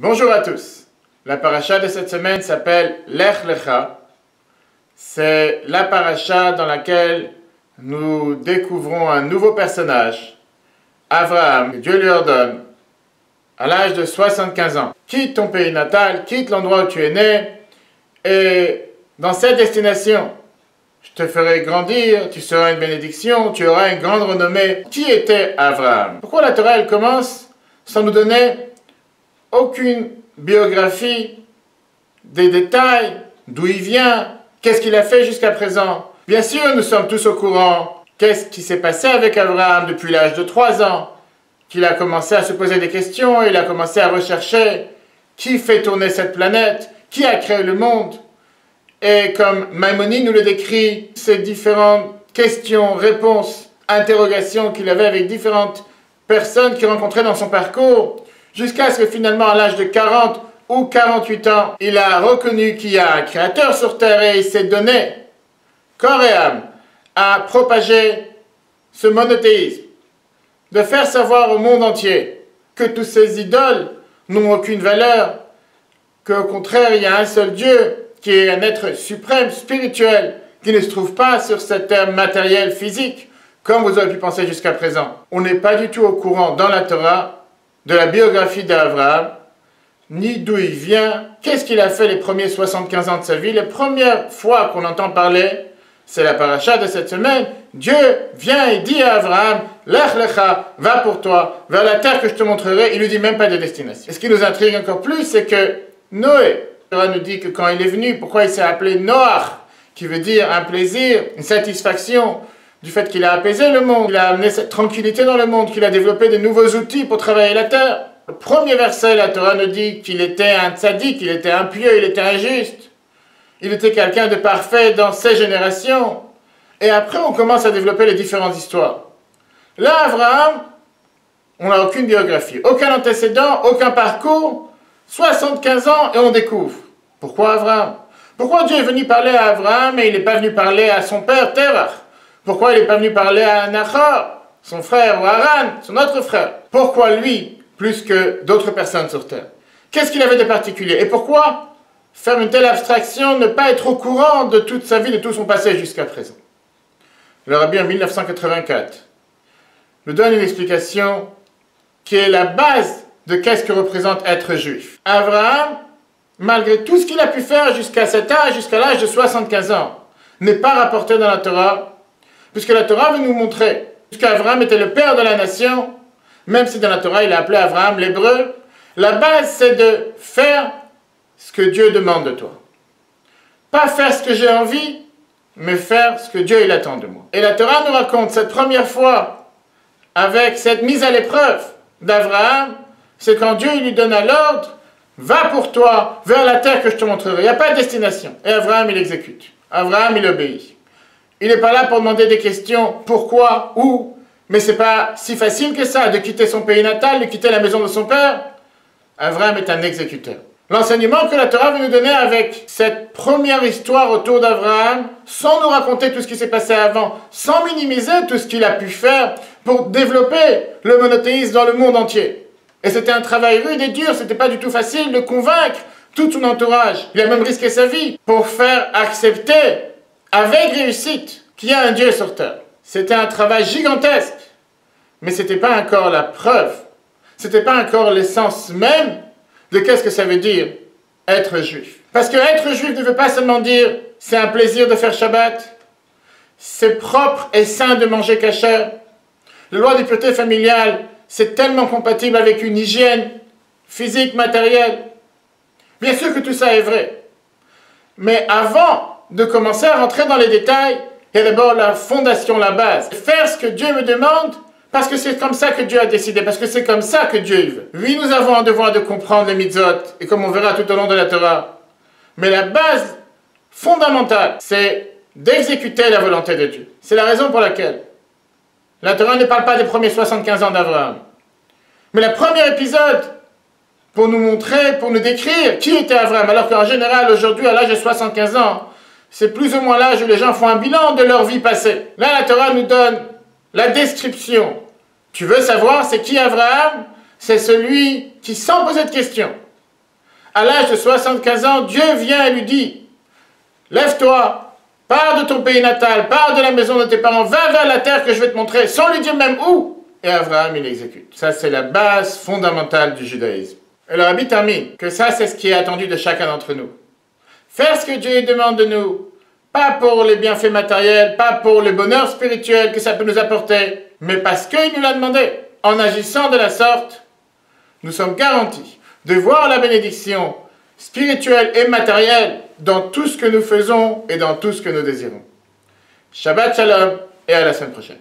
Bonjour à tous. La paracha de cette semaine s'appelle Lech Lecha. C'est la paracha dans laquelle nous découvrons un nouveau personnage, Abraham, que Dieu lui ordonne, à l'âge de 75 ans. Quitte ton pays natal, quitte l'endroit où tu es né, et dans cette destination, je te ferai grandir, tu seras une bénédiction, tu auras une grande renommée. Qui était Abraham? Pourquoi la Torah, elle commence sans nous donner aucune biographie, des détails, d'où il vient, qu'est-ce qu'il a fait jusqu'à présent? Bien sûr, nous sommes tous au courant. Qu'est-ce qui s'est passé avec Abraham depuis l'âge de 3 ans? Qu'il a commencé à se poser des questions, il a commencé à rechercher qui fait tourner cette planète, qui a créé le monde. Et comme Maïmonide nous le décrit, ces différentes questions, réponses, interrogations qu'il avait avec différentes personnes qu'il rencontrait dans son parcours, jusqu'à ce que finalement, à l'âge de 40 ou 48 ans, il a reconnu qu'il y a un créateur sur terre et il s'est donné, corps et âme, à propager ce monothéisme, de faire savoir au monde entier que tous ces idoles n'ont aucune valeur, qu'au contraire, il y a un seul Dieu, qui est un être suprême, spirituel, qui ne se trouve pas sur cette terre matérielle, physique, comme vous avez pu penser jusqu'à présent. On n'est pas du tout au courant dans la Torah de la biographie d'Abraham, ni d'où il vient, qu'est-ce qu'il a fait les premiers 75 ans de sa vie. Les premières fois qu'on entend parler, c'est la paracha de cette semaine. Dieu vient et dit à Abraham, Lech Lecha, va pour toi, vers la terre que je te montrerai. Il lui dit même pas de destination. Et ce qui nous intrigue encore plus, c'est que Noé, la Torah nous dit que quand il est venu, pourquoi il s'est appelé Noach, qui veut dire un plaisir, une satisfaction, du fait qu'il a apaisé le monde, qu'il a amené cette tranquillité dans le monde, qu'il a développé de nouveaux outils pour travailler la terre. Le premier verset, la Torah nous dit qu'il était un tzaddik, il était un pieux, il était un juste. Il était quelqu'un de parfait dans ses générations. Et après, on commence à développer les différentes histoires. Là, Abraham, on n'a aucune biographie, aucun antécédent, aucun parcours, 75 ans et on découvre. Pourquoi Abraham? Pourquoi Dieu est venu parler à Abraham et il n'est pas venu parler à son père, Terach? Pourquoi il n'est pas venu parler à Nachor, son frère, ou à Haran, son autre frère? Pourquoi lui, plus que d'autres personnes sur terre? Qu'est-ce qu'il avait de particulier? Et pourquoi faire une telle abstraction, ne pas être au courant de toute sa vie, de tout son passé jusqu'à présent? Le Rabbi en 1984 nous donne une explication qui est la base de qu'est-ce que représente être juif. Abraham, malgré tout ce qu'il a pu faire jusqu'à cet âge, jusqu'à l'âge de 75 ans, n'est pas rapporté dans la Torah, puisque la Torah veut nous montrer qu'Abraham était le père de la nation, même si dans la Torah il a appelé Abraham l'hébreu. La base, c'est de faire ce que Dieu demande de toi. Pas faire ce que j'ai envie, mais faire ce que Dieu il attend de moi. Et la Torah nous raconte cette première fois, avec cette mise à l'épreuve d'Abraham, c'est quand Dieu il lui donne l'ordre, va pour toi vers la terre que je te montrerai. Il n'y a pas de destination. Et Abraham il exécute. Abraham il obéit. Il n'est pas là pour demander des questions, pourquoi, où, mais c'est pas si facile que ça de quitter son pays natal, de quitter la maison de son père. Abraham est un exécuteur. L'enseignement que la Torah veut nous donner avec cette première histoire autour d'Abraham, sans nous raconter tout ce qui s'est passé avant, sans minimiser tout ce qu'il a pu faire pour développer le monothéisme dans le monde entier. Et c'était un travail rude et dur, c'était pas du tout facile de convaincre tout son entourage. Il a même risqué sa vie pour faire accepter avec réussite qu'il y a un Dieu sur terre. C'était un travail gigantesque, mais ce n'était pas encore la preuve, ce n'était pas encore l'essence même de qu'est-ce que ça veut dire être juif. Parce que être juif ne veut pas seulement dire c'est un plaisir de faire Shabbat, c'est propre et sain de manger kasher. La loi de pureté familiale, c'est tellement compatible avec une hygiène physique, matérielle. Bien sûr que tout ça est vrai, mais avant de commencer à rentrer dans les détails, il y a d'abord la fondation, la base. Faire ce que Dieu me demande, parce que c'est comme ça que Dieu a décidé, parce que c'est comme ça que Dieu veut. Oui, nous avons un devoir de comprendre les mitzvot, et comme on verra tout au long de la Torah. Mais la base fondamentale, c'est d'exécuter la volonté de Dieu. C'est la raison pour laquelle la Torah ne parle pas des premiers 75 ans d'Abraham. Mais le premier épisode, pour nous montrer, pour nous décrire qui était Abraham, alors qu'en général, aujourd'hui, à l'âge de 75 ans, c'est plus ou moins l'âge où les gens font un bilan de leur vie passée. Là, la Torah nous donne la description. Tu veux savoir c'est qui Abraham? C'est celui qui, sans poser de questions, À l'âge de 75 ans, Dieu vient et lui dit, lève-toi, pars de ton pays natal, pars de la maison de tes parents, va vers la terre que je vais te montrer, sans lui dire même où. Et Abraham, il exécute. Ça, c'est la base fondamentale du judaïsme. Et le Rabbi termine que ça, c'est ce qui est attendu de chacun d'entre nous. Faire ce que Dieu demande de nous, pas pour les bienfaits matériels, pas pour le bonheur spirituel que ça peut nous apporter, mais parce qu'il nous l'a demandé. En agissant de la sorte, nous sommes garantis de voir la bénédiction spirituelle et matérielle dans tout ce que nous faisons et dans tout ce que nous désirons. Shabbat Shalom et à la semaine prochaine.